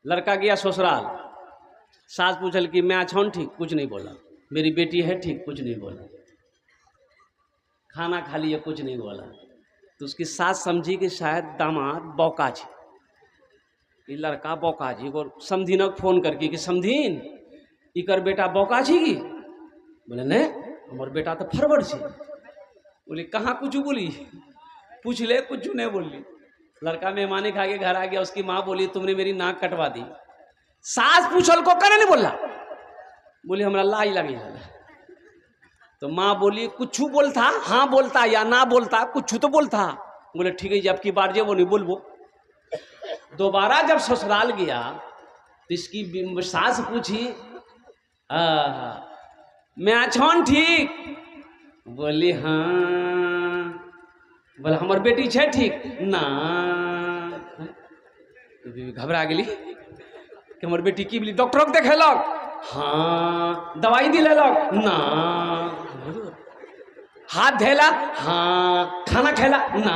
लड़का गया ससुराल, सास पूछल कि मैं अच्छा हूँ ठीक, कुछ नहीं बोला। मेरी बेटी है ठीक, कुछ नहीं बोला। खाना खा लिया, कुछ नहीं बोला। तो उसकी सास समझी कि शायद दामाद बौका छे, ये लड़का बौका जी। और समधीनक फोन करके कि समधीन इकर बेटा बौका छी की? बोले नहीं, हमार बेटा तो फरवर्ड छे। बोले कहाँ कुछ बोली? पूछ ले, कुछ नहीं बोली। लड़का मेहमानी खा के घर आ गया, उसकी माँ बोली तुमने मेरी नाक कटवा दी। सास पूछल को करे नहीं बोला, बोली हमरा लाई लगी। तो माँ बोली कुछ बोलता, हाँ बोलता या ना बोलता, कुछ तो बोलता। बोले ठीक है, जब की बार जे वो नहीं बोलबो। दोबारा जब ससुराल गया तो इसकी सास पूछी मैं अच्छा ठीक? बोली हाँ। बोला हमार बेटी छे ठीक ना? घबरा गई कि हमार बेटी की बोली डॉक्टर के देखेलक? हाँ। दवाई दिलेलक? ना। हाथ धैला? हाँ। खाना खेला? ना।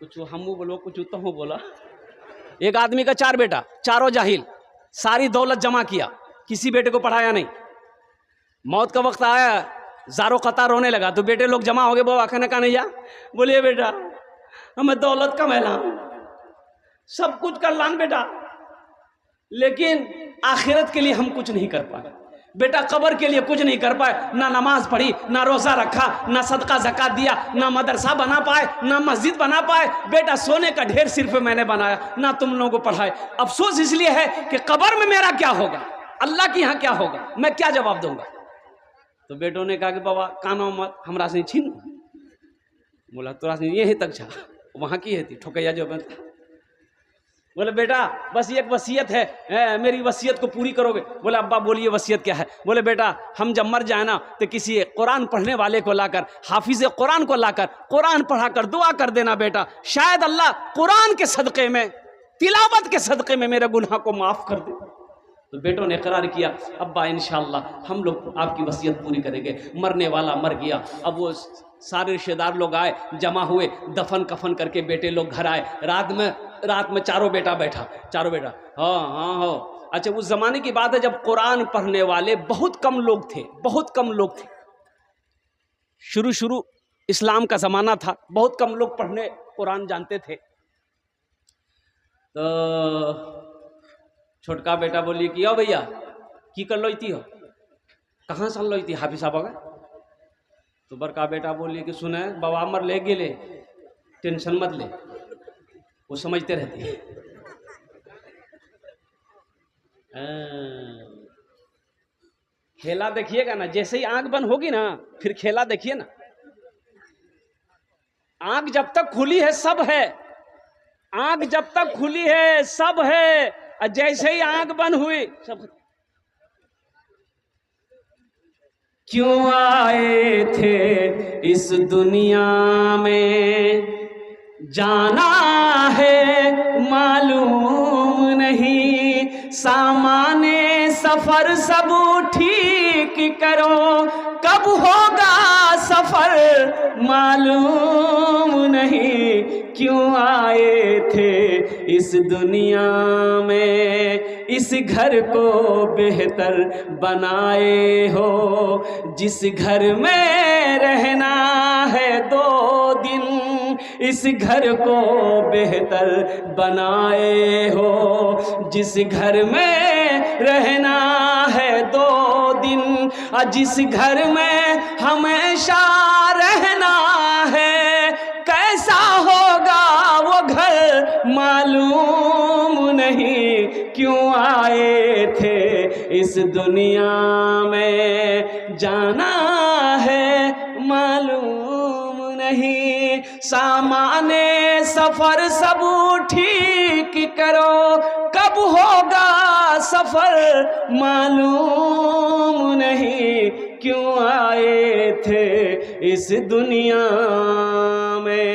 कुछ हमू बोलो, कुछ तो हूँ बोला। एक आदमी का 4 बेटा, चारों जाहिल, सारी दौलत जमा किया, किसी बेटे को पढ़ाया नहीं। मौत का वक्त आया, ज़ारो कतार रोने लगा तो बेटे लोग जमा हो गए। बाबा कहने का नहीं जा, बोलिए बेटा हमें दौलत कमेला, सब कुछ कर लान बेटा, लेकिन आखिरत के लिए हम कुछ नहीं कर पाए। बेटा कब्र के लिए कुछ नहीं कर पाए, ना नमाज पढ़ी, ना रोजा रखा, ना सदका ज़कात दिया, ना मदरसा बना पाए, ना मस्जिद बना पाए। बेटा सोने का ढेर सिर्फ मैंने बनाया, ना तुम लोगों को पढ़ाए। अफसोस इसलिए है कि कब्र में मेरा क्या होगा, अल्लाह के यहाँ क्या होगा, मैं क्या जवाब दूंगा। तो बेटों ने कहा कि बाबा कानो मत, हमरा से छीन। बोला तोरा से यही तक छा, वहाँ की है थी ठोकैया जो बनता। बोले बेटा बस एक वसीयत है, मेरी वसीयत को पूरी करोगे? बोले अब्बा बोलिए वसीयत क्या है? बोले बेटा हम जब मर जाए ना तो किसी कुरान पढ़ने वाले को लाकर, हाफिज कुरान को लाकर कुरान पढ़ाकर दुआ कर देना बेटा, शायद अल्लाह कुरान के सदक़े में, तिलावत के सदक़े में मेरे गुनाह को माफ़ कर दे। तो बेटों ने इकरार किया अब्बा इंशाअल्लाह हम लोग आपकी वसीयत पूरी करेंगे। मरने वाला मर गया। अब वो सारे रिश्तेदार लोग आए, जमा हुए, दफन कफन करके बेटे लोग घर आए। रात में चारों बेटा बैठा, चारों बेटा हाँ। अच्छा उस ज़माने की बात है जब कुरान पढ़ने वाले बहुत कम लोग थे, बहुत कम लोग थे। शुरू इस्लाम का ज़माना था, बहुत कम लोग पढ़ने कुरान जानते थे। तो छोटका बेटा बोली कि ओ भैया की कर लो हो, कहाँ से लो थी हाफिज साहब? तो बड़का बेटा बोली कि सुने बाबा मर ले गेले, टेंशन मत ले, वो समझते रहते हैं। खेला देखिएगा ना, जैसे ही आंख बंद होगी ना फिर खेला देखिए ना। आंख जब तक खुली है सब है, आंख जब तक खुली है सब है, और जैसे ही आंख बंद हुई सब। क्यों आए थे इस दुनिया में, जाना है मालूम नहीं, सामाने सफर सब ठीक करो, कब होगा सफर मालूम नहीं। क्यों आए थे इस दुनिया में, इस घर को बेहतर बनाए हो, जिस घर में रहना है 2 दिन, इस घर को बेहतर बनाए हो, जिस घर में रहना है 2 दिन, और जिस घर में हमेशा रहना है, कैसा होगा वो घर मालूम नहीं। क्यों आए थे इस दुनिया में, जाना है मालूम नहीं, सामाने सफर सब ठीक करो, कब होगा सफर मालूम नहीं। क्यों आए थे इस दुनिया में।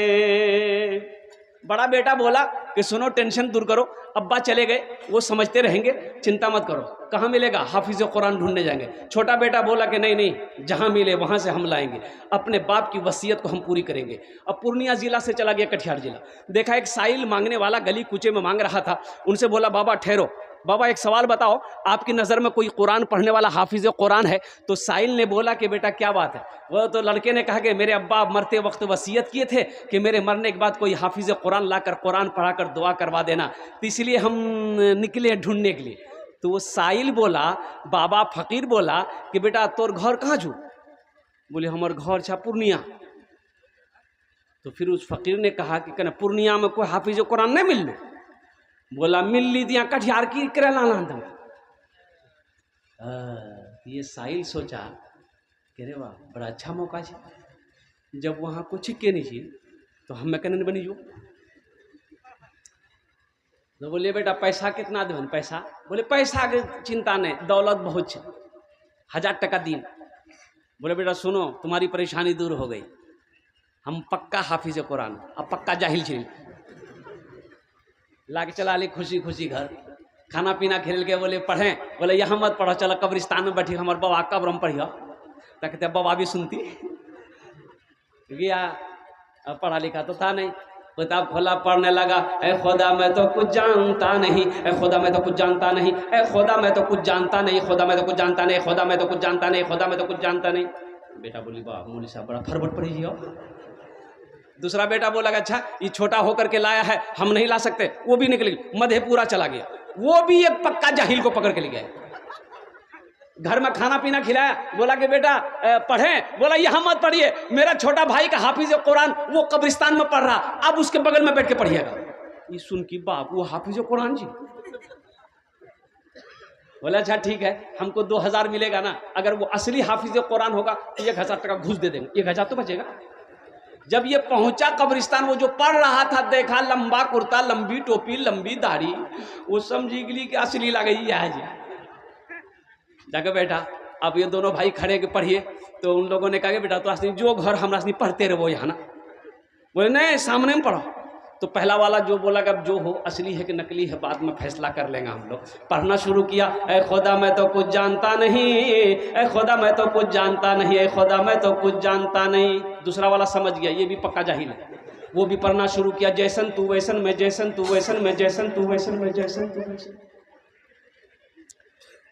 बड़ा बेटा बोला कि सुनो टेंशन दूर करो, अब्बा चले गए, वो समझते रहेंगे, चिंता मत करो, कहाँ मिलेगा, हाफिज कुरान ढूंढने जाएंगे। छोटा बेटा बोला कि नहीं नहीं, जहाँ मिले वहाँ से हम लाएंगे, अपने बाप की वसीयत को हम पूरी करेंगे। अब पूर्णिया जिला से चला गया कटिहार जिला, देखा एक साइल मांगने वाला गली कूचे में मांग रहा था, उनसे बोला बाबा ठहरो, बाबा एक सवाल बताओ, आपकी नज़र में कोई कुरान पढ़ने वाला हाफिज कुरान है? तो साइल ने बोला कि बेटा क्या बात है? वो तो लड़के ने कहा कि मेरे अब्बा मरते वक्त वसीयत किए थे कि मेरे मरने के बाद कोई हाफिज कुरान लाकर कुरान पढ़ाकर दुआ करवा देना, तो इसलिए हम निकले ढूंढने के लिए। तो वो साइल बोला, बाबा फकीर बोला कि बेटा तोर घर कहाँ छू? बोले हमार घर छा पूर्णिया। तो फिर उस फकीर ने कहा कि कहना पूर्णिया में कोई हाफिज कुरान नहीं मिल लो? बोला मिल ली दिया कटिहार की करे लाना तुम। ये साहिल सोचा कि रे वाह बड़ा अच्छा मौका है, जब वहाँ कुछ के नहीं थी तो हम में कहने बनी जो। तो बोले बेटा पैसा कितना देवन? पैसा बोले पैसा के चिंता नहीं, दौलत बहुत है, 1000 टका दिन। बोले बेटा सुनो तुम्हारी परेशानी दूर हो गई, हम पक्का हाफिज कुरान, अब पक्का जाहिल छिल ला के चला ली खुशी खुशी घर, खाना पीना खेल के बोले पढ़ें, बोले यहाँ मत पढ़ो, चलो कब्रिस्तान में बैठी हमारे बाबा कब्र में पढ़ियो। तो कहते बाबा भी सुनती गया, पढ़ा लिखा तो था नहीं, किताब खोला पढ़ने लगा, ए खुदा मैं तो कुछ जानता नहीं, ए खुदा मैं तो कुछ जानता नहीं, ए खुदा मैं तो कुछ जानता नहीं, खुदा मैं तो कुछ जानता नहीं, खुदा मैं तो कुछ जानता नहीं, खुदा मैं तो कुछ जानता नहीं। बेटा बोली वाह मौलवी साहब बड़ा फरबट पढ़ी हो। दूसरा बेटा बोला अच्छा ये छोटा होकर के लाया है, हम नहीं ला सकते, वो भी निकल गया, मधेपुरा चला गया, वो भी एक पक्का जाहिल को पकड़ के ले गया। घर में खाना पीना खिलाया, बोला कि बेटा पढ़ें, बोला यहाँ मत पढ़िए, मेरा छोटा भाई का हाफिज कुरान वो कब्रिस्तान में पढ़ रहा, अब उसके बगल में बैठ के पढ़िएगा। ये सुन की बाप वो हाफिज कुरान जी। बोला अच्छा ठीक है, हमको 2000 मिलेगा ना, अगर वो असली हाफिज कुरान होगा तो 1000 टका घूस दे देंगे, 1000 तो बचेगा। जब ये पहुंचा कब्रिस्तान, वो जो पढ़ रहा था देखा लंबा कुर्ता, लंबी टोपी, लंबी दाढ़ी, वो समझी गई कि असली लग गई है जी। जाके बैठा, अब ये दोनों भाई खड़े के पढ़िए, तो उन लोगों ने कहा कि बेटा तो जो घर हमरा से पढ़ते रहे वो यहाँ ना, बोले नहीं सामने में पढ़ो। तो पहला वाला जो बोला कि अब जो हो असली है कि नकली है बाद में फैसला कर लेंगे हम लोग। पढ़ना शुरू किया, ए खुदा मैं तो कुछ जानता नहीं, ए खुदा मैं तो कुछ जानता नहीं, ए खुदा मैं तो कुछ जानता नहीं। दूसरा वाला समझ गया ये भी पक्का जाहिल है, वो भी पढ़ना शुरू किया, जैसन तू वैसन मैं, जैसन तू वैसन मैं, जैसन तू वैसन मैं, जैसन तू वैसन।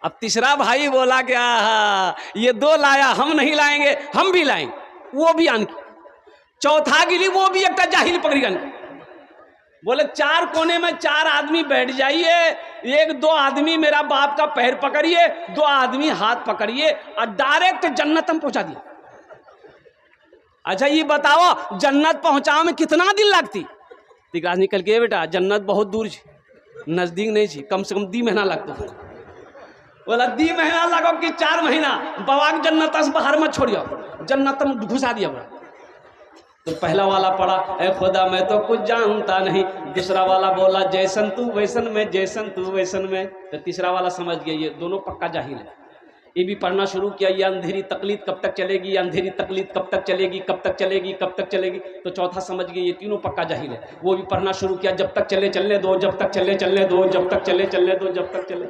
अब तीसरा भाई बोला क्या ये 2 लाया, हम नहीं लाएंगे, हम भी लाएंगे, वो भी आनकी। चौथा गिली वो भी एक जाहिल पकड़ी गन, बोले 4 कोने में 4 आदमी बैठ जाइए, 1-2 आदमी मेरा बाप का पैर पकड़िए, 2 आदमी हाथ पकड़िए और डायरेक्ट जन्नत में पहुंचा दिया। अच्छा ये बताओ जन्नत पहुंचाओ में कितना दिन लगती? तिकराज निकल के बेटा जन्नत बहुत दूर है, नजदीक नहीं थी, कम से कम 2 महीना लगता। बोला 2 महीना लगो कि 4 महीना, बाबा जन्नत से बाहर मत छोड़ियो, जन्नत में घुसा दिया बोला। तो पहला वाला पढ़ा, ए खुदा मैं तो कुछ जानता नहीं। दूसरा वाला बोला जैसन तू वैसन में, जैसन तू वैसन में। तो तीसरा वाला समझ गया ये दोनों पक्का जाहिल है। ये भी पढ़ना शुरू किया, ये अंधेरी तकलीद कब तक चलेगी, ये अंधेरी तकलीद कब तक चलेगी, कब तक चलेगी, कब तक चलेगी। तो चौथा समझ गया ये तीनों पक्का जाहिल है। वो भी पढ़ना शुरू किया, जब तक चले चलने दो, जब तक चले चलने दो, जब तक चले चलने दो, जब तक चले।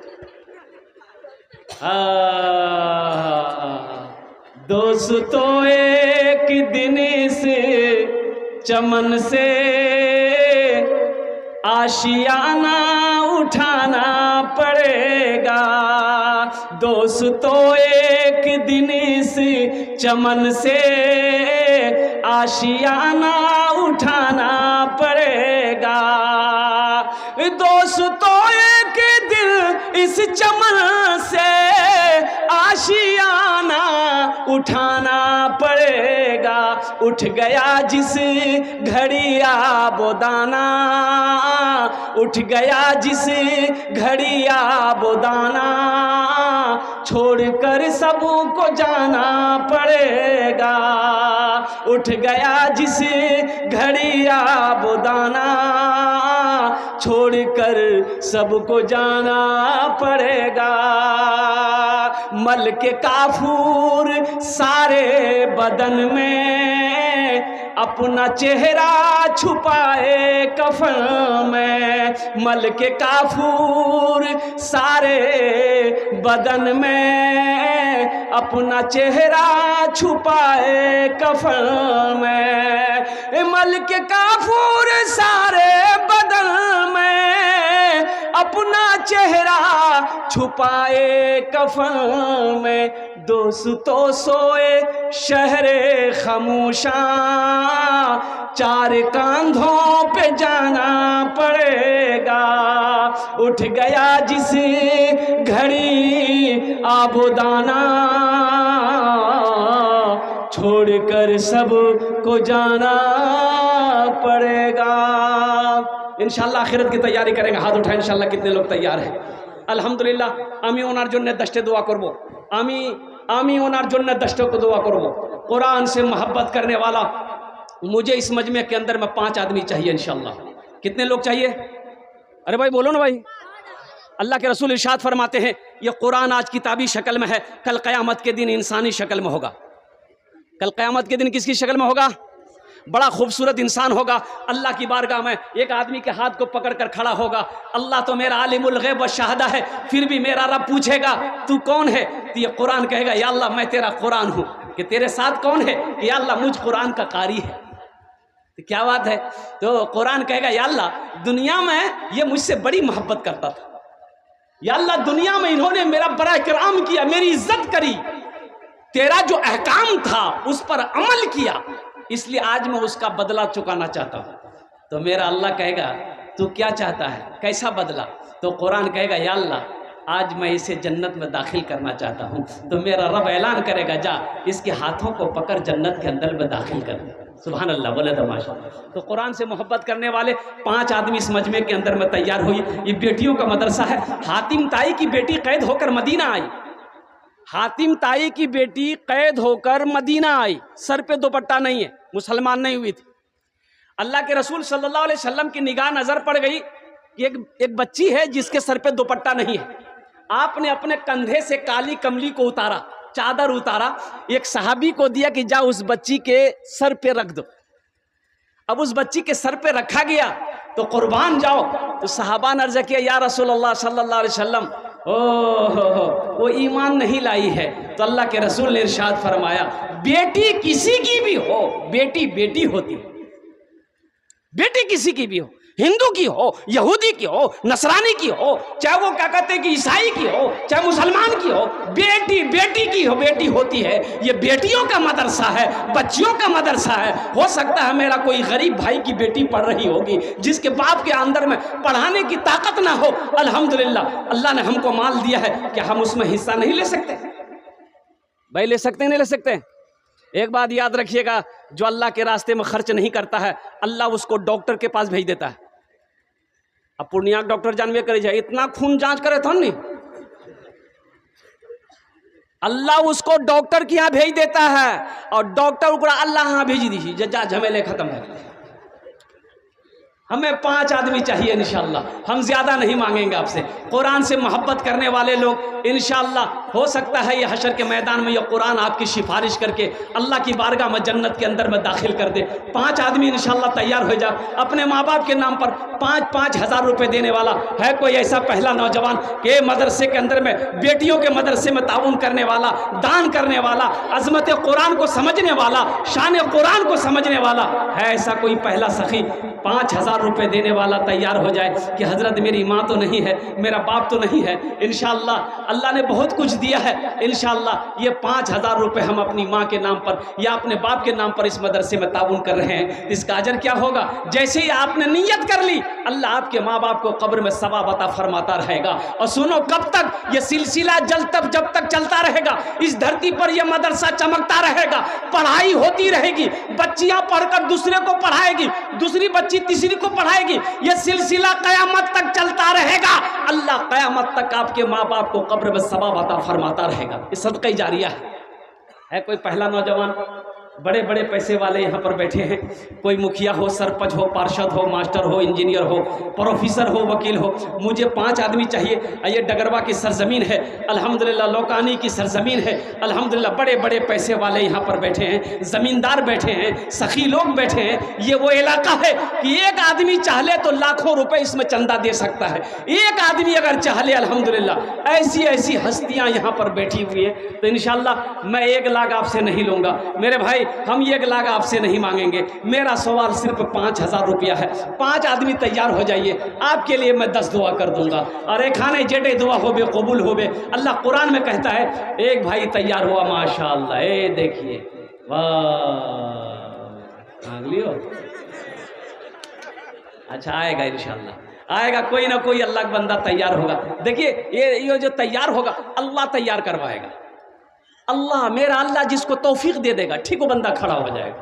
दोस्तों एक दिन से चमन से आशियाना उठाना पड़ेगा, दोस्तों एक दिन से चमन से आशियाना उठाना पड़ेगा, दोस्तों एक दिन इस चमन से आशियाना उठाना पड़ेगा। उठ गया जिस घड़िया बोदाना, उठ गया जिस घड़िया बोदाना, छोड़कर सबको जाना पड़ेगा। उठ गया जिस घड़िया बोदाना, छोड़कर सबको जाना पड़ेगा। मल के काफूर सारे बदन में, अपना चेहरा छुपाए कफन में, मल के काफूर सारे बदन में, अपना चेहरा छुपाए कफन में, मल के काफूर सारे बदन में, अपना चेहरा छुपाए कफन में, दोस्तों सोए शहरे खामोशा, चार कांधों पे जाना पड़ेगा, उठ गया जिस घड़ी आबोदाना, छोड़कर सब को जाना पड़ेगा। इंशाल्लाह आखिरत की तैयारी करेंगे, हाथ उठाएं इंशाल्लाह। कितने लोग तैयार हैं? अल्हम्दुलिल्लाह। आमी ओनार जन्ने दस्ते दुआ करबो, आमी ओनार जन्ने दस्ते को दुआ करबो। कुरान से मोहब्बत करने वाला मुझे इस मजमे के अंदर में 5 आदमी चाहिए इंशाल्लाह। कितने लोग चाहिए? अरे भाई बोलो ना भाई। अल्लाह के रसूल इरशाद फरमाते हैं ये कुरान आज किताबी शक्ल में है, कल क़यामत के दिन इंसानी शक्ल में होगा। कल क़यामत के दिन किसकी शक्ल में होगा? बड़ा खूबसूरत इंसान होगा। अल्लाह की बारगाह में एक आदमी के हाथ को पकड़ कर खड़ा होगा। अल्लाह तो मेरा आलिमुल गैब व शहादा है, फिर भी मेरा रब पूछेगा तू कौन है? तो ये कुरान कहेगा या अल्लाह मैं तेरा कुरान हूँ। कि तेरे साथ कौन है? कि या अल्लाह मुझ कुरान का कारी है। तो क्या बात है? तो कुरान कहेगा या अल्लाह दुनिया में ये मुझसे बड़ी मोहब्बत करता था, या अल्लाह दुनिया में इन्होंने मेरा बड़ा इकराम किया, मेरी इज्जत करी, तेरा जो अहकाम था उस पर अमल किया, इसलिए आज मैं उसका बदला चुकाना चाहता हूँ। तो मेरा अल्लाह कहेगा तू क्या चाहता है, कैसा बदला? तो कुरान कहेगा या अल्लाह आज मैं इसे जन्नत में दाखिल करना चाहता हूँ। तो मेरा रब ऐलान करेगा जा इसके हाथों को पकड़ जन्नत के अंदर में दाखिल कर। सुभान अल्लाह, बोले तमाशा। तो कुरान से मोहब्बत करने वाले 5 आदमी इस मजमे के अंदर में तैयार हुई। ये बेटियों का मदरसा है। हातिम ताई की बेटी कैद होकर मदीना आई। हातिम ताई की बेटी कैद होकर मदीना आई, सर पे दुपट्टा नहीं है, मुसलमान नहीं हुई थी। अल्लाह के रसूल सल्लल्लाहु अलैहि वसल्लम की निगाह नजर पड़ गई कि एक बच्ची है जिसके सर पे दुपट्टा नहीं है। आपने अपने कंधे से काली कमली को उतारा, चादर उतारा, एक सहाबी को दिया कि जा उस बच्ची के सर पे रख दो। अब उस बच्ची के सर पे रखा गया तो कुर्बान जाओ। तो सहाबा ने अर्ज़ किया या रसूलल्लाह सल्लल्लाहु अलैहि वसल्लम वो ईमान नहीं लाई है। तो अल्लाह के रसूल ने इरशाद फरमाया बेटी किसी की भी हो, बेटी बेटी होती, बेटी किसी की भी हो, हिंदू की हो, यहूदी की हो, नसरानी की हो, चाहे वो क्या कहते हैं कि ईसाई की हो, चाहे मुसलमान की हो, बेटी बेटी की हो, बेटी होती है। ये बेटियों का मदरसा है, बच्चियों का मदरसा है। हो सकता है मेरा कोई गरीब भाई की बेटी पढ़ रही होगी जिसके बाप के अंदर में पढ़ाने की ताकत ना हो। अल्हम्दुलिल्लाह अल्लाह ने हमको माल दिया है कि हम उसमें हिस्सा नहीं ले सकते? भाई ले सकते नहीं ले सकते? एक बात याद रखिएगा, जो अल्लाह के रास्ते में खर्च नहीं करता है अल्लाह उसको डॉक्टर के पास भेज देता है। अब पूर्णिया डॉक्टर जानवे करे जाए इतना खून जांच करे था नहीं, अल्लाह उसको डॉक्टर के यहाँ भेज देता है और डॉक्टर को अल्लाह यहाँ भेज दीजिए, जा झमेले खत्म है। हमें 5 आदमी चाहिए इंशाअल्लाह, हम ज्यादा नहीं मांगेंगे आपसे। कुरान से मोहब्बत करने वाले लोग इंशाअल्लाह हो सकता है ये हशर के मैदान में ये कुरान आपकी सिफारिश करके अल्लाह की बारगाह में जन्नत के अंदर में दाखिल कर दे। 5 आदमी इंशाअल्लाह तैयार हो जाए। अपने माँ बाप के नाम पर 5-5 हज़ार रुपये देने वाला है कोई ऐसा पहला नौजवान के मदरसे के अंदर में, बेटियों के मदरसे में ताउन करने वाला, दान करने वाला, अजमत कुरान को समझने वाला, शान कुरान को समझने वाला है ऐसा कोई पहला सखी 5,000 रुपए देने वाला तैयार हो जाए कि हजरत मेरी माँ तो नहीं है, मेरा बाप तो नहीं है, इंशाअल्लाह अल्लाह ने बहुत कुछ दिया है, इंशाअल्लाह ये 5,000 रुपए हम अपनी माँ के नाम पर या अपने बाप के नाम पर इस मदरसे में ताउन कर रहे हैं। इसका अजर क्या होगा? जैसे ही आपने नियत कर ली अल्लाह आपके माँ बाप को कब्र में सवाब अता फरमाता रहेगा। और सुनो, कब तक ये सिलसिला जब तक चलता रहेगा, इस धरती पर यह मदरसा चमकता रहेगा, पढ़ाई होती रहेगी, बच्चियां पढ़कर दूसरे को पढ़ाएगी, दूसरी बच्ची तीसरी को पढ़ाएगी, यह सिलसिला कयामत तक चलता रहेगा। अल्लाह कयामत तक आपके माँ बाप को कब्र में सवाब अता फरमाता रहेगा। ये सदका जारिया है कोई पहला नौजवान? बड़े बड़े पैसे वाले यहाँ पर बैठे हैं। कोई मुखिया हो, सरपंच हो, पार्षद हो, मास्टर हो, इंजीनियर हो, प्रोफेसर हो, वकील हो। मुझे 5 आदमी चाहिए। ये डगरवा की सरजमीन है अल्हम्दुलिल्लाह, लौकानी की सरजमीन है अल्हम्दुलिल्लाह। बड़े बड़े पैसे वाले यहाँ पर बैठे हैं, ज़मींदार बैठे हैं, सखी लोग बैठे हैं। ये वो इलाका है कि एक आदमी चाहले तो लाखों रुपए इसमें चंदा दे सकता है। एक आदमी अगर चाहले अल्हम्दुलिल्लाह, ऐसी ऐसी हस्तियाँ यहाँ पर बैठी हुई है। तो इंशाअल्लाह मैं 1 लाख आपसे नहीं लूँगा मेरे भाई, हम 1 लाख आपसे नहीं मांगेंगे। मेरा सवाल सिर्फ 5,000 रुपया है। 5 आदमी तैयार हो जाइए, आपके लिए मैं 10 दुआ कर दूंगा। और एक खाने जेटे दुआ हो बे कबूल हो बे। अल्लाह कुरान में कहता है, एक भाई तैयार हुआ माशाअल्लाह, ए देखिए, वाह, मांग लियो। अच्छा आएगा इंशाअल्लाह, आएगा कोई ना कोई अल्लाह का बंदा तैयार होगा। देखिए ये जो तैयार होगा अल्लाह तैयार करवाएगा। अल्लाह, मेरा अल्लाह जिसको तौफीक दे देगा, ठीक वो बंदा खड़ा हो जाएगा।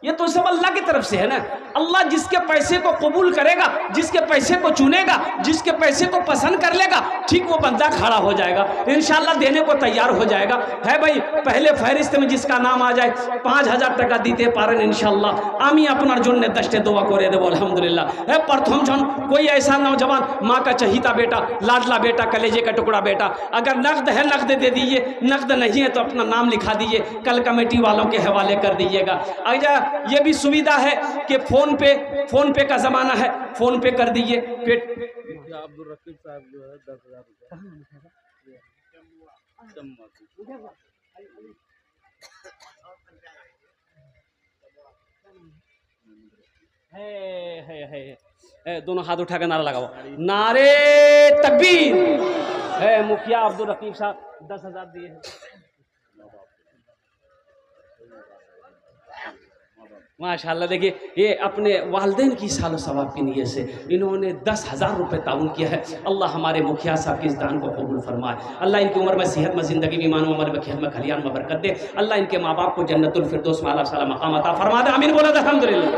ये तो सब अल्लाह की तरफ से है ना। अल्लाह जिसके पैसे को कबूल करेगा, जिसके पैसे को चुनेगा, जिसके पैसे को पसंद कर लेगा, ठीक वो बंदा खड़ा हो जाएगा, इंशाअल्लाह देने को तैयार हो जाएगा। है भाई, पहले फहरिस्त में जिसका नाम आ जाए 5,000 টাকা দিতে পারেন इंशाअल्लाह। আমি আপনার জন্য 10टे दुआ করে দেব अल्हम्दुलिल्लाह। है प्रथम जन कोई ऐसा नौजवान, माँ का चहीता बेटा, लाडला बेटा, कलेजे का टुकड़ा बेटा, अगर नकद है नकद दे दीजिए, नकद नहीं है तो अपना नाम लिखा दीजिए, कल कमेटी वालों के हवाले कर दीजिएगा। अगर ये भी सुविधा है कि फोन पे का ज़माना है, फोन पे कर दीजिए। अब्दुल रकीब साहब जो है 10,000 है। दोनों हाथ उठा कर नारा लगाओ, नारे तकबीर। है मुखिया अब्दुल रकीब साहब 10,000 दिए हैं। माशाल्लाह, देखिए ये अपने वालिदैन की सालो सवाब की नीयत से इन्होंने 10,000 रुपये ताउन किया है। अल्लाह हमारे मुखिया साहब की इस दान को कबूल फरमाए। अल्लाह इनकी उम्र में, सेहत में, ज़िंदगी में, ईमान में, अमल में, खेल में, खलियान में बरकत दे। अल्लाह इनके माँ बाप को जन्नतुल फिरदौस में आला साला मकाम अता फरमा दे। आमीन बोला अल्हम्दुलिल्लाह।